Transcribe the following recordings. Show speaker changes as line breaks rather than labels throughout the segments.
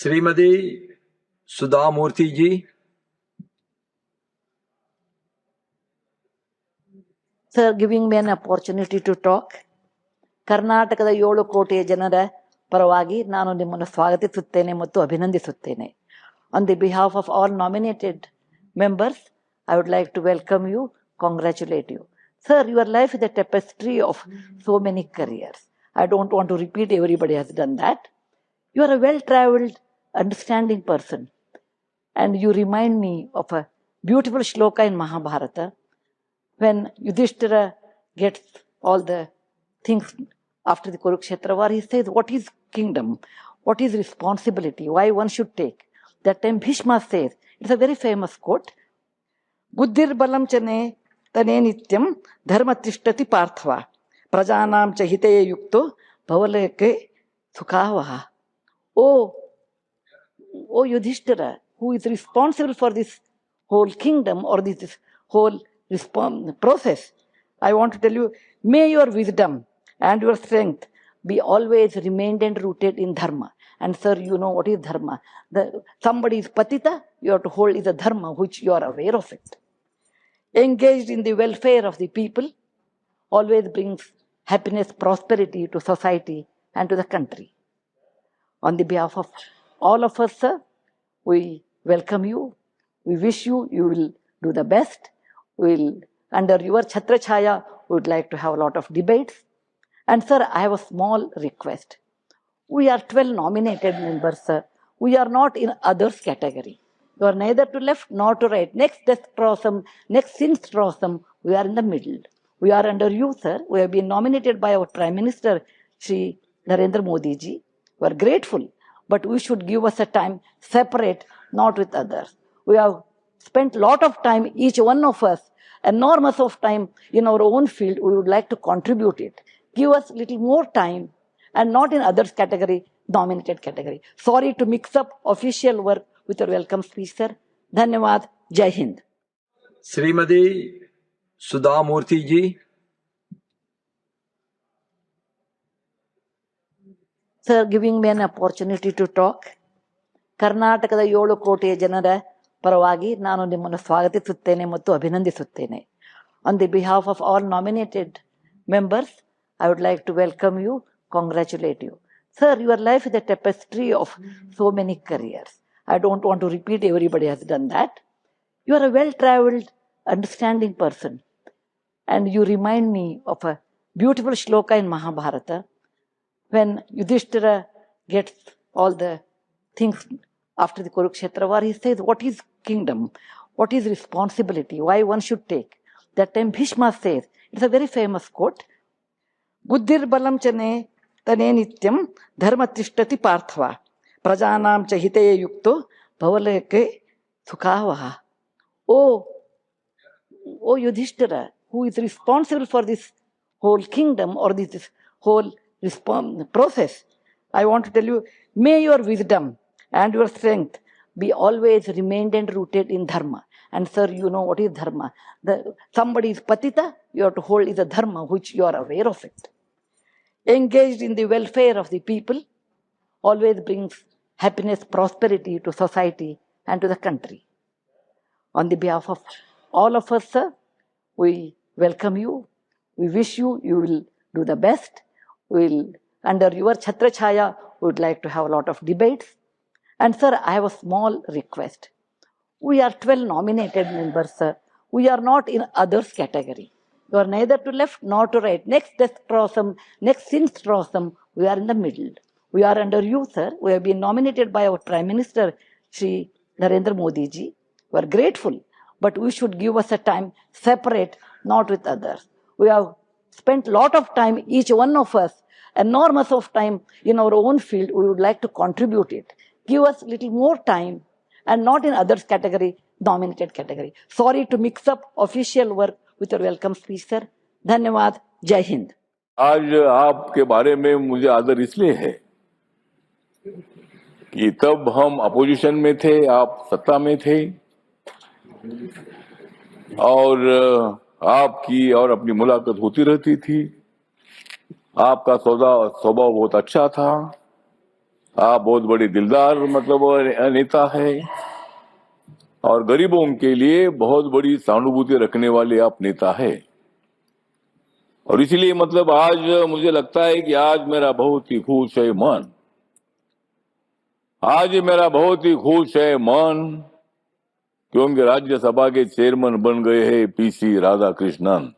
Shrimati Sudha Murthy ji.
Sir, giving me an opportunity to talk. ಕರ್ನಾಟಕದ 7 ಕೋಟಿ ಜನರ ಪರವಾಗಿ ನಾನು ನಿಮ್ಮನ್ನು ಸ್ವಾಗತಿಸುತ್ತೇನೆ ಮತ್ತು ಅಭಿನಂದಿಸುತ್ತೇನೆ. On the behalf of all nominated members, I would like to welcome you, congratulate you. Sir, your life is a tapestry of so many careers. I don't want to repeat, everybody has done that. You are a well-traveled, understanding person. And you remind me of a beautiful shloka in Mahabharata when Yudhishthira gets all the things after the Kurukshetra war. He says, what is kingdom? What is responsibility? Why one should take? That time Bhishma says, it's a very famous quote, Buddhir balam chane tane nityam dharma tishtati parthva prajanam chahite yukto bhavaleke sukavaha. Oh Yudhishthira, who is responsible for this whole kingdom or this whole process, I want to tell you, may your wisdom and your strength be always remained and rooted in dharma. And sir, you know what is dharma. Somebody is patita, you have to hold is a dharma which you are aware of it. Engaged in the welfare of the people always brings happiness, prosperity to society and to the country. On the behalf of all of us, sir, we welcome you. We wish you will do the best. Under your Chhatra Chhaya, we would like to have a lot of debates. And sir, I have a small request. We are 12 nominated members, sir. We are not in others category. You are neither to left nor to right. Next destrossum, next sinstrossum, we are in the middle. We are under you, sir. We have been nominated by our Prime Minister, Shri Narendra Modi ji. We are grateful, but we should give us a time separate, not with others. We have spent a lot of time, each one of us, enormous of time in our own field. We would like to contribute it. Give us a little more time and not in others category, nominated category. Sorry to mix up official work with your welcome speech, sir. Dhanyavad. Jai Hind.
Shrimati Sudha Murthy ji.
Sir, giving me an opportunity to talk. ಕರ್ನಾಟಕದ 7 ಕೋಟಿ ಜನರ ಪರವಾಗಿ ನಾನು ನಿಮ್ಮನ್ನು ಸ್ವಾಗತಿಸುತ್ತೇನೆ ಮತ್ತು ಅಭಿನಂದಿಸುತ್ತೇನೆ. On the behalf of all nominated members, I would like to welcome you, congratulate you. Sir, your life is a tapestry of so many careers. I don't want to repeat, everybody has done that. You are a well-traveled, understanding person. And you remind me of a beautiful shloka in Mahabharata when Yudhishthira gets all the things after the Kurukshetra war. He says, what is kingdom? What is responsibility? Why one should take? That time Bhishma says, it's a very famous quote, Buddhir balam chane tane nityam dharma tishtati parthva prajanam chahite yukto bhavaleke sukavaha. Oh Yudhishthira, who is responsible for this whole kingdom or this whole process, I want to tell you, may your wisdom and your strength be always remained and rooted in dharma. And sir, you know what is dharma. Somebody is patita, you have to hold is a dharma which you are aware of it. Engaged in the welfare of the people always brings happiness, prosperity to society and to the country. On the behalf of all of us, sir, we welcome you. We wish you will do the best. Under your Chhatra Chhaya, we would like to have a lot of debates. And sir, I have a small request. We are 12 nominated members, sir. We are not in others category. You are neither to left nor to right. Next destrossum, next sinstrossum, we are in the middle. We are under you, sir. We have been nominated by our Prime Minister, Shri Narendra Modi ji. We are grateful, but we should give us a time separate, not with others. We have spent a lot of time, each one of us, enormous of time in our own field. We would like to contribute it. Give us a little more time and not in others category, nominated category. Sorry to mix up official work with your welcome speech, sir. Dhanyavad. Jai Hind.
आज आपके बारे में मुझे आदर इसलिए है कि तब हम अपोजिशन में थे, आप सत्ता में थे, और आपकी और अपनी मुलाकात होती रहती थी। आपका स्वभाव बहुत अच्छा था आप बहुत बड़ी दिलदार मतलब नेता है और गरीबों के लिए बहुत बड़ी सहानुभूति रखने वाले आप नेता है। और इसीलिए मतलब आज मुझे लगता है कि आज मेरा बहुत ही खुश है मन, आज मेरा बहुत ही खुश है मन, क्योंकि राज्यसभा के चेयरमैन बन गए हैं पीसी राधाकृष्णन।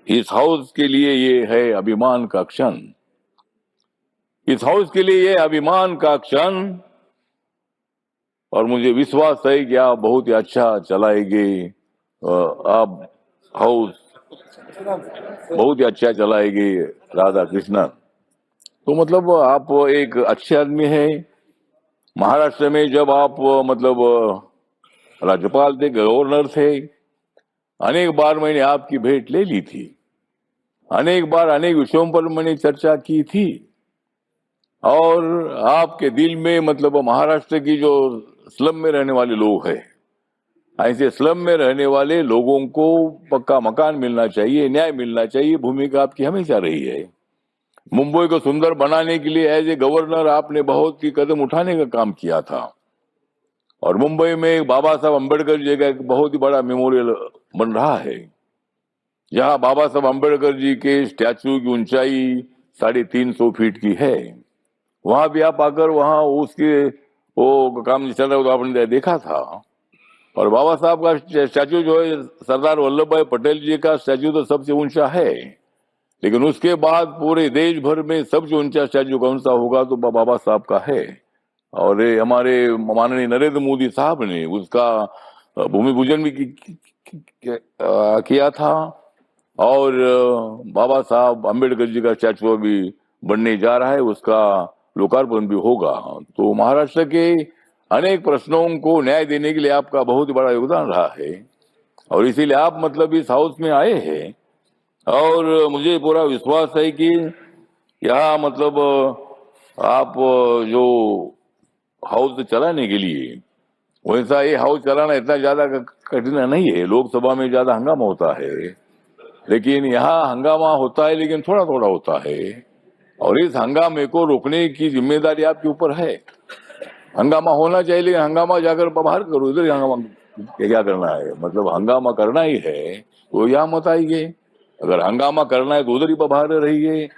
इस हाउस के लिए ये है अभिमान का क्षण, इस हाउस के लिए ये अभिमान का क्षण। और मुझे विश्वास है कि आप बहुत ही अच्छा चलाएंगे, आप हाउस बहुत ही अच्छा चलाएंगे राधा कृष्णन। तो मतलब आप एक अच्छे आदमी है। महाराष्ट्र में जब आप मतलब राज्यपाल थे, गवर्नर थे, अनेक बार मैंने आपकी भेंट ले ली थी, अनेक बार अनेक विषयों पर मैंने चर्चा की थी। और आपके दिल में मतलब महाराष्ट्र की जो स्लम में रहने वाले लोग हैं, ऐसे स्लम में रहने वाले लोगों को पक्का मकान मिलना चाहिए, न्याय मिलना चाहिए, भूमिका आपकी हमेशा रही है। मुंबई को सुंदर बनाने के लिए एज ए गवर्नर आपने बहुत ही कदम उठाने का काम किया था। और मुंबई में बाबा साहब अम्बेडकर जी का एक बहुत ही बड़ा मेमोरियल बन रहा है, जहां बाबा साहब अम्बेडकर जी के स्टैचू की ऊंचाई 350 फीट की है। वहां भी आप आकर वहां उसके वो काम चल रहा है तो आपने देखा था। और बाबा साहब का स्टैचू जो है, सरदार वल्लभ भाई पटेल जी का स्टैचू तो सबसे ऊंचा है, लेकिन उसके बाद पूरे देश भर में सबसे ऊंचा स्टैचू कौन सा होगा तो बाबा साहब का है। और ये हमारे माननीय नरेंद्र मोदी साहब ने उसका भूमि पूजन भी किया था। और बाबा साहब अम्बेडकर जी का स्टैचू अभी बनने जा रहा है, उसका लोकार्पण भी होगा। तो महाराष्ट्र के अनेक प्रश्नों को न्याय देने के लिए आपका बहुत ही बड़ा योगदान रहा है, और इसीलिए आप मतलब इस हाउस में आए हैं। और मुझे पूरा विश्वास है कि यहाँ मतलब आप जो हाउस चलाने के लिए, वैसा ये हाउस चलाना इतना ज्यादा कठिन नहीं है। लोकसभा में ज्यादा हंगामा होता है, लेकिन यहाँ हंगामा होता है लेकिन थोड़ा थोड़ा होता है, और इस हंगामे को रोकने की जिम्मेदारी आपके ऊपर है। हंगामा होना चाहिए, लेकिन हंगामा जाकर बाहर करो, इधर हंगामा क्या करना है? मतलब हंगामा करना ही है तो यहाँ मत आइए, अगर हंगामा करना है तो उधर ही बाहर रहिए,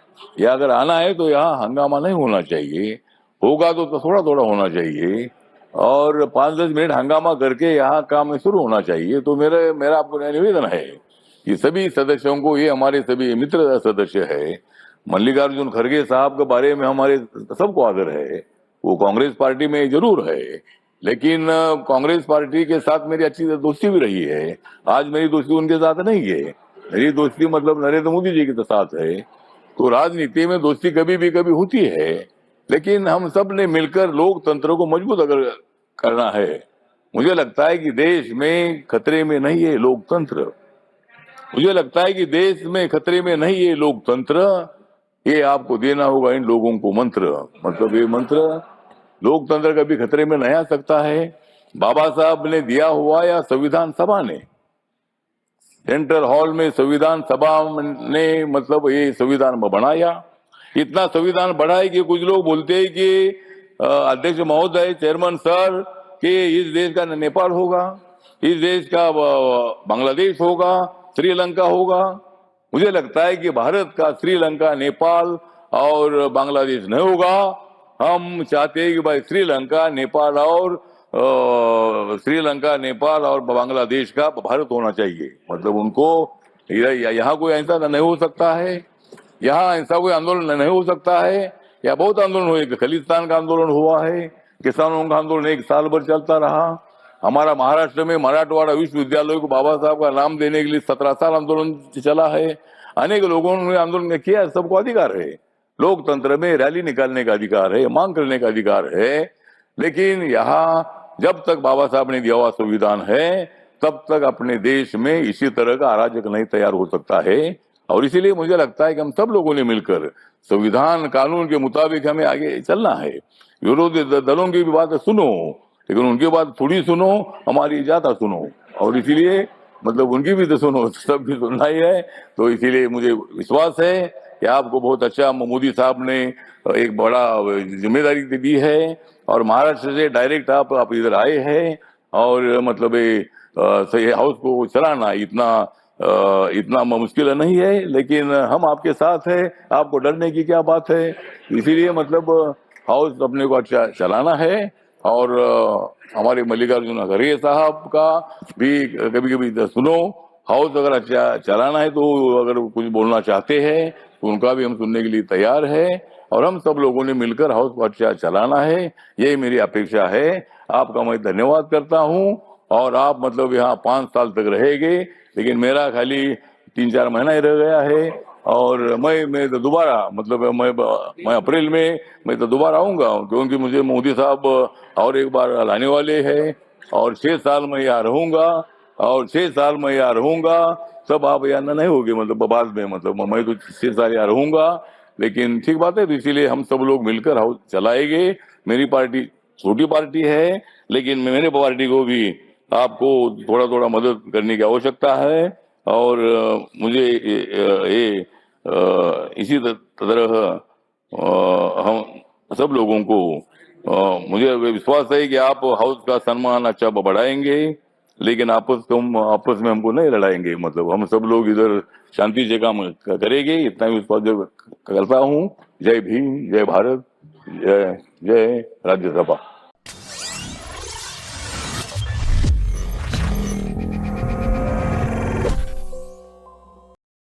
या अगर आना है तो यहाँ हंगामा नहीं होना चाहिए। होगा तो थोड़ा थोड़ा होना चाहिए, और 5-10 मिनट हंगामा करके यहाँ काम शुरू होना चाहिए। तो मेरा आपको निवेदन है कि सभी सदस्यों को, ये हमारे सभी मित्र सदस्य है, मल्लिकार्जुन खड़गे साहब के बारे में हमारे सबको आदर है। वो कांग्रेस पार्टी में जरूर है, लेकिन कांग्रेस पार्टी के साथ मेरी अच्छी दोस्ती भी रही है। आज मेरी दोस्ती उनके साथ नहीं है, मेरी दोस्ती मतलब नरेंद्र मोदी जी के साथ है। तो राजनीति में दोस्ती कभी होती है, लेकिन हम सब ने मिलकर लोकतंत्र को मजबूत अगर करना है। मुझे लगता है कि देश में खतरे में नहीं है लोकतंत्र, मुझे लगता है कि देश में खतरे में नहीं है लोकतंत्र। ये आपको देना होगा इन लोगों को मंत्र, मतलब ये मंत्र, लोकतंत्र कभी खतरे में नहीं आ सकता है। बाबा साहब ने दिया हुआ या संविधान सभा ने, सेंट्रल हॉल में संविधान सभा ने मतलब ये संविधान बनाया। इतना संविधान बढ़ाए कि कुछ लोग बोलते हैं कि अध्यक्ष महोदय, चेयरमैन सर, कि इस देश का नेपाल होगा, इस देश का बांग्लादेश होगा, श्रीलंका होगा। मुझे लगता है कि भारत का श्रीलंका, नेपाल और बांग्लादेश नहीं होगा। हम चाहते हैं कि भाई श्रीलंका, नेपाल और बांग्लादेश का भारत होना चाहिए। मतलब उनको यहाँ कोई ऐसा नहीं हो सकता है, यहाँ ऐसा कोई आंदोलन नहीं हो सकता है। या बहुत आंदोलन हुए, खलिस्तान का आंदोलन हुआ है, किसानों का आंदोलन 1 साल भर चलता रहा। हमारा महाराष्ट्र में मराठवाड़ा विश्वविद्यालय को बाबा साहब का नाम देने के लिए 17 साल आंदोलन चला है। अनेक लोगों ने आंदोलन किया, सबको अधिकार है, लोकतंत्र में रैली निकालने का अधिकार है, मांग करने का अधिकार है। लेकिन यहाँ जब तक बाबा साहब ने दिया हुआ संविधान है, तब तक अपने देश में इसी तरह का अराजक नहीं तैयार हो सकता है। और इसीलिए मुझे लगता है कि हम सब लोगों ने मिलकर संविधान कानून के मुताबिक हमें आगे चलना है। विरोधी दलों की भी बात सुनो, लेकिन उनकी बात थोड़ी सुनो, हमारी ज्यादा सुनो। और इसीलिए मतलब उनकी भी तो सुनो, सब भी सुनना ही है। तो इसीलिए मुझे विश्वास है कि आपको बहुत अच्छा मोदी साहब ने एक बड़ा जिम्मेदारी दी है और महाराष्ट्र से डायरेक्ट आप इधर आए हैं और मतलब सही हाउस को चलाना इतना मुश्किल नहीं है, लेकिन हम आपके साथ हैं, आपको डरने की क्या बात है। इसीलिए मतलब हाउस अपने को अच्छा चलाना है और हमारे मल्लिकार्जुन खड़गे साहब का भी कभी कभी सुनो। हाउस अगर अच्छा चलाना है तो अगर कुछ बोलना चाहते हैं तो उनका भी हम सुनने के लिए तैयार है और हम सब लोगों ने मिलकर हाउस को अच्छा चलाना है, यही मेरी अपेक्षा है। आपका मैं धन्यवाद करता हूँ और आप मतलब यहाँ 5 साल तक रहेंगे, लेकिन मेरा खाली 3-4 महीना ही रह गया है और मैं तो दोबारा मतलब मैं अप्रैल में मैं तो दोबारा आऊंगा, क्योंकि मुझे मोदी साहब और एक बार लाने वाले हैं और 6 साल मैं यहाँ रहूंगा और 6 साल मैं यहाँ रहूंगा। सब आप यहाँ नहीं होगे मतलब बाद में, मतलब मैं तो 6 साल यहाँ रहूंगा, लेकिन ठीक बात है। तो इसीलिए हम सब लोग मिलकर हाउस चलाएंगे। मेरी पार्टी छोटी पार्टी है, लेकिन मेरे पार्टी को भी आपको थोड़ा थोड़ा मदद करने की आवश्यकता है और मुझे इसी तरह हम सब लोगों को मुझे विश्वास है कि आप हाउस का सम्मान अच्छा बढ़ाएंगे, लेकिन आपस में हमको नहीं लड़ाएंगे। मतलब हम सब लोग इधर शांति से काम करेंगे, इतना ही विश्वास करता हूँ। जय भीम, जय भारत, जय जय राज्यसभा।